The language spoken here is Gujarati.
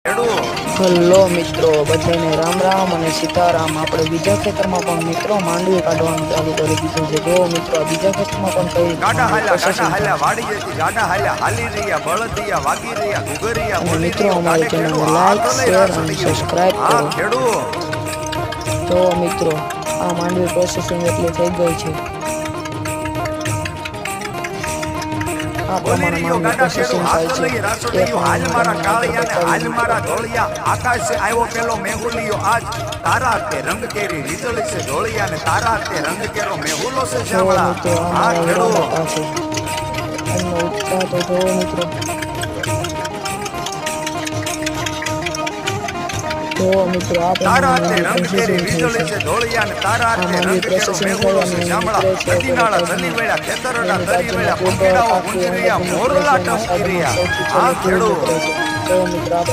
હલો મિત્રો, બધાને રામ રામ અને સીતારામ। આપણે બીજા ખેતરમાં પણ મિત્રો માંડવી કાઢવાનું ચાલુ કરી દીધું છે। જો મિત્રો આ બીજા ખેતરમાં પણ કઈ માંડવી પ્રોસેસિંગ થાય અને મિત્રો અમારી ચેનલને લાઈક શેર અને સબસ્ક્રાઇબ કરો। તો મિત્રો આ માંડવી પ્રોસેસિંગ એટલી થઈ ગઈ છે। આ પ્રમાણે માંડવી પ્રોસેસિંગ થાય છે એ પણ તમને આગળ બતાવી। આકાશે આવ્યો પેલો મેહુલિયો આજ તારા તે રંગ કેરી રીતળી છે ઢોળિયા ને તારા તે રંગ કેરો મેહુલો છે જો શ્યામળા મિત્રો આ આ મારા ખેડૂ વીરા છે એમનો ઉત્સાહ તો જોવો મિત્રો। જો મિત્રો આ તારા તે પ્રમાણે રંગ કેરી પ્રોસેસિંગ થઈ રીતળી છે છે। ઢોળિયા ને તારા આ તે માંડવી રંગ કેરો પ્રોસેસિંગ થઈ મેહુલો અને છે શ્યામળા નીકળે છે નદીનાળા ધની વેળા ખેતરોના એની ધરી વેળા બાજુમાં પંખીડાઓ કાપી ગુંજરિયા અને મોરલા સાધનો ટહુકિરિયા સૌથી આ પહેલું ખેડૂ નીકળે છે। તો મિત્રો આપણે